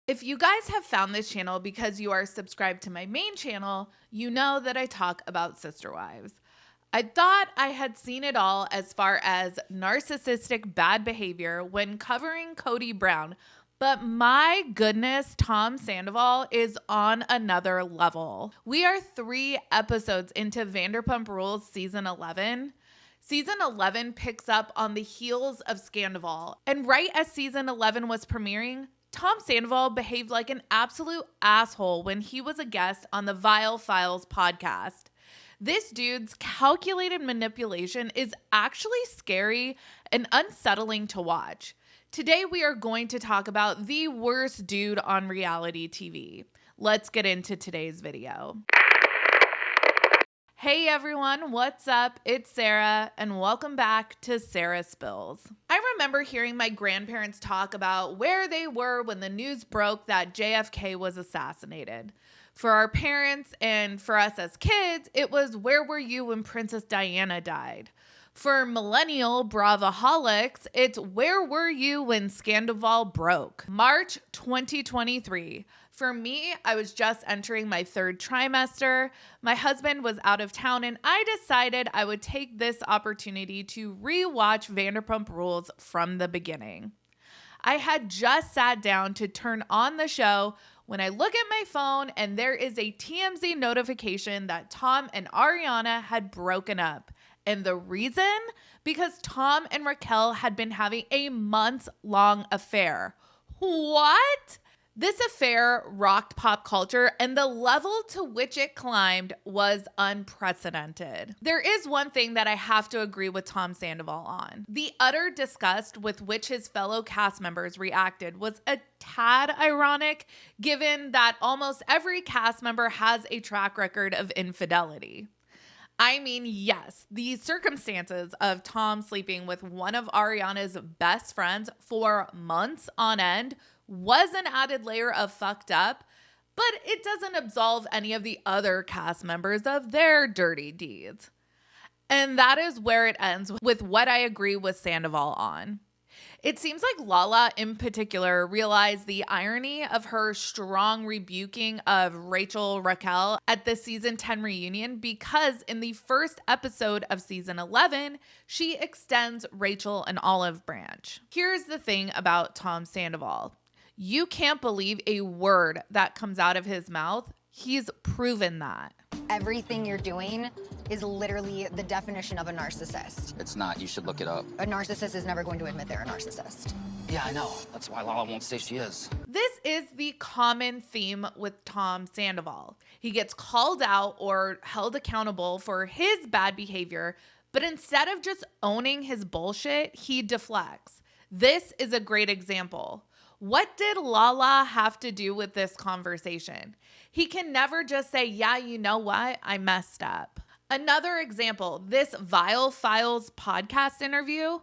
If you guys have found this channel because you are subscribed to my main channel, you know that I talk about sister wives. I thought I had seen it all as far as narcissistic bad behavior when covering Cody Brown, but my goodness, Tom Sandoval is on another level. We are 3 episodes into Vanderpump Rules season 11. Season 11 picks up on the heels of Scandoval, and right as season 11 was premiering, Tom Sandoval behaved like an absolute asshole when he was a guest on the Vile Files podcast. This dude's calculated manipulation is actually scary and unsettling to watch. Today we are going to talk about the worst dude on reality TV. Let's get into today's video. Hey everyone, what's up? It's Sarah, and welcome back to Sarah Spills. I remember hearing my grandparents talk about where they were when the news broke that JFK was assassinated. For our parents and for us as kids, it was where were you when Princess Diana died? For millennial bravaholics, it's where were you when Scandoval broke? March 2023. For me, I was just entering my 3rd trimester. My husband was out of town, and I decided I would take this opportunity to rewatch Vanderpump Rules from the beginning. I had just sat down to turn on the show when I look at my phone and there is a TMZ notification that Tom and Ariana had broken up. And the reason? Because Tom and Raquel had been having a months-long affair. What? This affair rocked pop culture, and the level to which it climbed was unprecedented. There is one thing that I have to agree with Tom Sandoval on. The utter disgust with which his fellow cast members reacted was a tad ironic, given that almost every cast member has a track record of infidelity. I mean, yes, the circumstances of Tom sleeping with one of Ariana's best friends for months on end was an added layer of fucked up, but it doesn't absolve any of the other cast members of their dirty deeds. And that is where it ends with what I agree with Sandoval on. It seems like Lala in particular realized the irony of her strong rebuking of Raquel at the season 10 reunion, because in the first episode of season 11, she extends Rachel an olive branch. Here's the thing about Tom Sandoval. You can't believe a word that comes out of his mouth. He's proven that. Everything you're doing is literally the definition of a narcissist. It's not. You should look it up. A narcissist is never going to admit they're a narcissist. Yeah, I know. That's why Lala won't say she is. This is the common theme with Tom Sandoval. He gets called out or held accountable for his bad behavior, but instead of just owning his bullshit, he deflects. This is a great example. What did Lala have to do with this conversation? He can never just say, yeah, you know what? I messed up. Another example, this Vile Files podcast interview.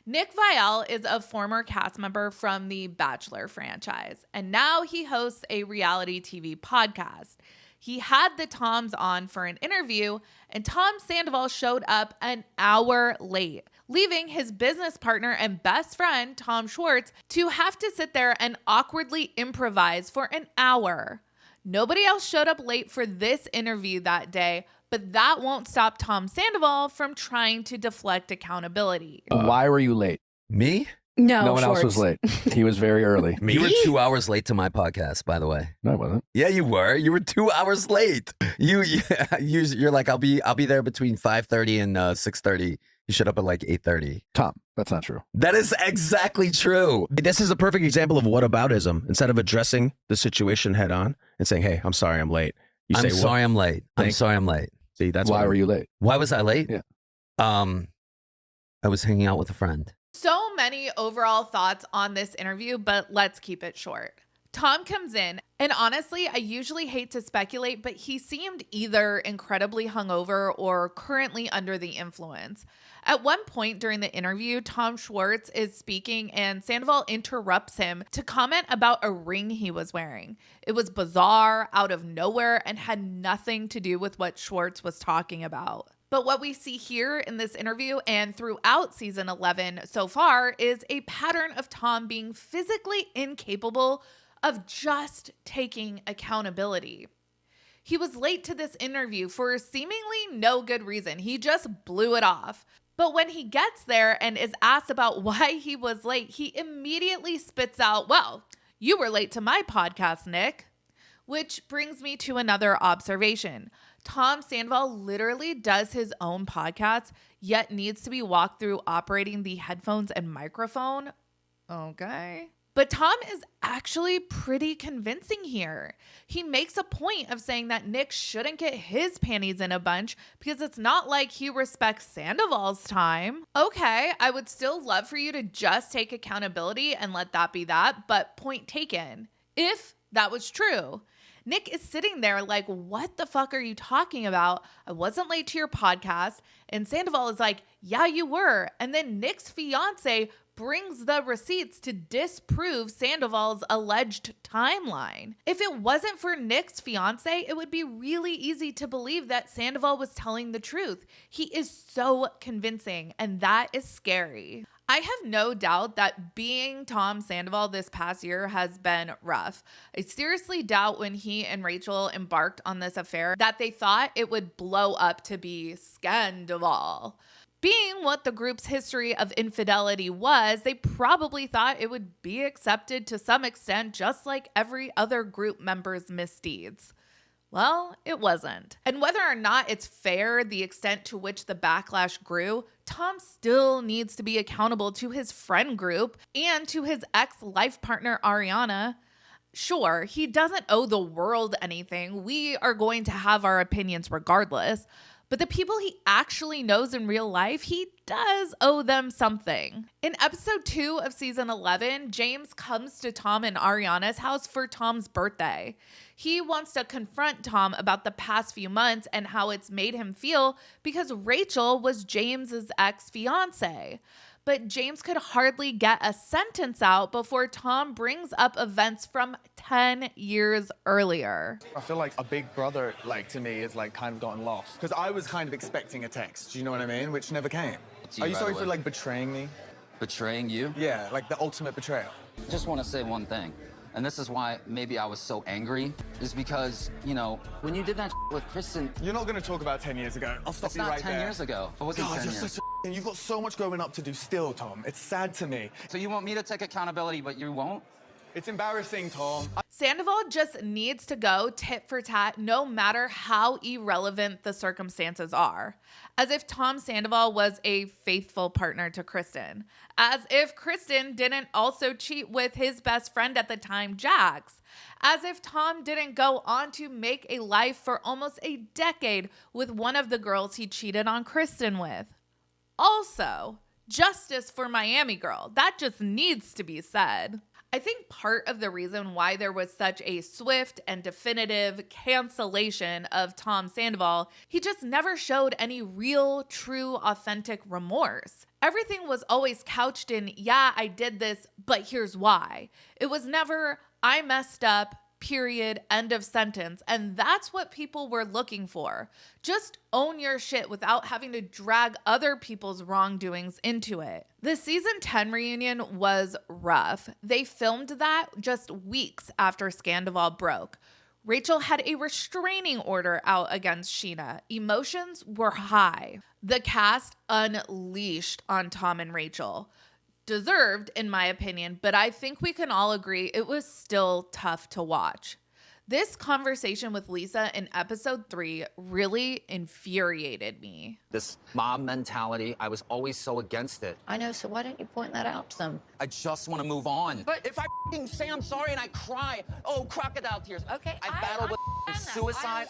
Nick Viall is a former cast member from the Bachelor franchise, and now he hosts a reality TV podcast. He had the Toms on for an interview, and Tom Sandoval showed up an hour late, leaving his business partner and best friend, Tom Schwartz, to have to sit there and awkwardly improvise for an hour. Nobody else showed up late for this interview that day, but that won't stop Tom Sandoval from trying to deflect accountability. Why were you late? Me? No one else was late. He was very early. You were 2 hours late to my podcast, by the way. No, I wasn't. Yeah, you were. You were 2 hours late. You're like, I'll be there between 5:30 and 6:30. You showed up at like 8:30. Tom, that's not true. That is exactly true. This is a perfect example of whataboutism. Instead of addressing the situation head on and saying, hey, I'm sorry I'm late. You I'm say, sorry I'm late. I'm Thanks. sorry I'm late. See, that's Why were you late? Why was I late? Yeah. I was hanging out with a friend. So many overall thoughts on this interview, but let's keep it short. Tom comes in, and honestly, I usually hate to speculate, but he seemed either incredibly hungover or currently under the influence. At one point during the interview, Tom Schwartz is speaking and Sandoval interrupts him to comment about a ring he was wearing. It was bizarre, out of nowhere, and had nothing to do with what Schwartz was talking about. But what we see here in this interview and throughout season 11 so far is a pattern of Tom being physically incapable of just taking accountability. He was late to this interview for seemingly no good reason. He just blew it off. But when he gets there and is asked about why he was late, he immediately spits out, "Well, you were late to my podcast, Nick." Which brings me to another observation. Tom Sandoval literally does his own podcast, yet needs to be walked through operating the headphones and microphone. Okay. But Tom is actually pretty convincing here. He makes a point of saying that Nick shouldn't get his panties in a bunch because it's not like he respects Sandoval's time. Okay, I would still love for you to just take accountability and let that be that, but point taken. If that was true. Nick is sitting there like, what the fuck are you talking about? I wasn't late to your podcast. And Sandoval is like, yeah, you were. And then Nick's fiance brings the receipts to disprove Sandoval's alleged timeline. If it wasn't for Nick's fiance, it would be really easy to believe that Sandoval was telling the truth. He is so convincing, and that is scary. I have no doubt that being Tom Sandoval this past year has been rough. I seriously doubt when he and Rachel embarked on this affair that they thought it would blow up to be Scandoval. Being what the group's history of infidelity was, they probably thought it would be accepted to some extent, just like every other group member's misdeeds. Well, it wasn't. And whether or not it's fair the extent to which the backlash grew, Tom still needs to be accountable to his friend group and to his ex-life partner, Ariana. Sure, he doesn't owe the world anything. We are going to have our opinions regardless. But the people he actually knows in real life, he does owe them something. In episode 2 of season 11, James comes to Tom and Ariana's house for Tom's birthday. He wants to confront Tom about the past few months and how it's made him feel because Rachel was James's ex-fiance. But James could hardly get a sentence out before Tom brings up events from 10 years earlier. I feel like a big brother, to me, is kind of gotten lost. Because I was kind of expecting a text, do you know what I mean? Which never came. Are you sorry for betraying me? Betraying you? Yeah, the ultimate betrayal. I just want to say one thing. And this is why maybe I was so angry, is because, when you did that with Kristen... You're not going to talk about 10 years ago. I'll stop it's you right there. It's not 10 years ago. It wasn't 10 years. Such a you've got so much growing up to do still, Tom. It's sad to me. So you want me to take accountability, but you won't? It's embarrassing, Tom. Sandoval just needs to go tit for tat no matter how irrelevant the circumstances are. As if Tom Sandoval was a faithful partner to Kristen. As if Kristen didn't also cheat with his best friend at the time, Jax. As if Tom didn't go on to make a life for almost a decade with one of the girls he cheated on Kristen with. Also, justice for Miami Girl. That just needs to be said. I think part of the reason why there was such a swift and definitive cancellation of Tom Sandoval, he just never showed any real, true, authentic remorse. Everything was always couched in, yeah, I did this, but here's why. It was never, I messed up, period, end of sentence. And that's what people were looking for. Just own your shit without having to drag other people's wrongdoings into it. The season 10 reunion was rough. They filmed that just weeks after Scandoval broke. Rachel had a restraining order out against Sheena. Emotions were high. The cast unleashed on Tom and Rachel. Deserved, in my opinion, but I think we can all agree it was still tough to watch. This conversation with Lisa in episode 3 really infuriated me. This mob mentality, I was always so against it. I know, so why don't you point that out to them? I just want to move on. But if I say I'm sorry and I cry, crocodile tears. Okay, I battled with suicide.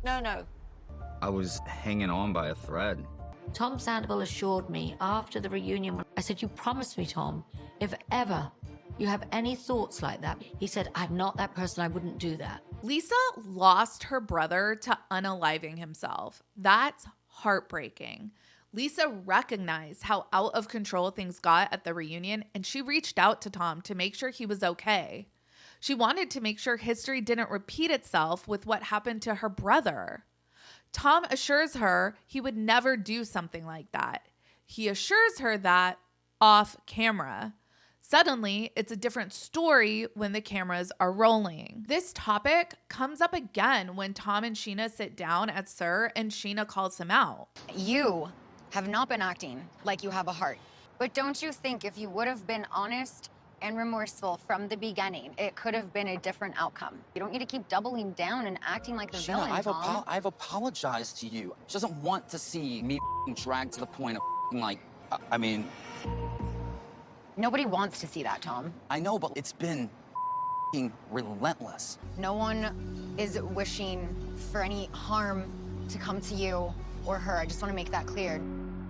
No. I was hanging on by a thread. Tom Sandoval assured me after the reunion, I said, you promised me, Tom, if ever you have any thoughts like that. He said, I'm not that person, I wouldn't do that. Lisa lost her brother to unaliving himself. That's heartbreaking. Lisa recognized how out of control things got at the reunion, and she reached out to Tom to make sure he was okay. She wanted to make sure history didn't repeat itself with what happened to her brother. Tom assures her he would never do something like that. He assures her that off camera. Suddenly, it's a different story when the cameras are rolling. This topic comes up again when Tom and Sheena sit down at SUR and Sheena calls him out. You have not been acting like you have a heart. But don't you think if you would have been honest and remorseful from the beginning, it could have been a different outcome? You don't need to keep doubling down and acting like the villain, Tom. I've apologized to you. She doesn't want to see me dragged to the point of like, I mean... Nobody wants to see that, Tom. I know, but it's been relentless. No one is wishing for any harm to come to you or her. I just want to make that clear.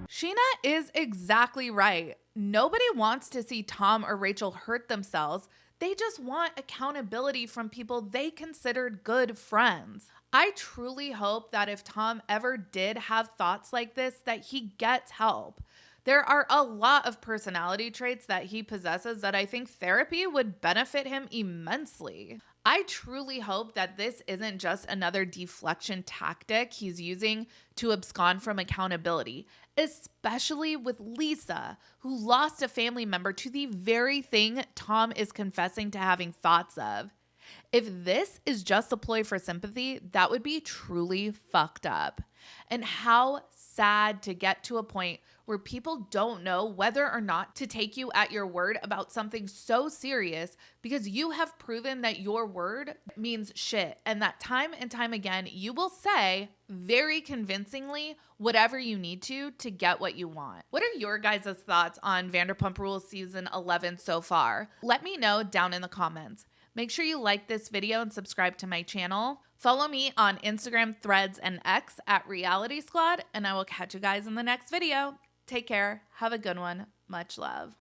Sheena is exactly right. Nobody wants to see Tom or Rachel hurt themselves. They just want accountability from people they considered good friends. I truly hope that if Tom ever did have thoughts like this, that he gets help. There are a lot of personality traits that he possesses that I think therapy would benefit him immensely. I truly hope that this isn't just another deflection tactic he's using to abscond from accountability, especially with Lisa, who lost a family member to the very thing Tom is confessing to having thoughts of. If this is just a ploy for sympathy, that would be truly fucked up. And how sad to get to a point where people don't know whether or not to take you at your word about something so serious because you have proven that your word means shit and that time and time again you will say very convincingly whatever you need to get what you want. What are your guys' thoughts on Vanderpump Rules season 11 so far? Let me know down in the comments. Make sure you like this video and subscribe to my channel. Follow me on Instagram, Threads, and X at Reality Squad, and I will catch you guys in the next video. Take care. Have a good one. Much love.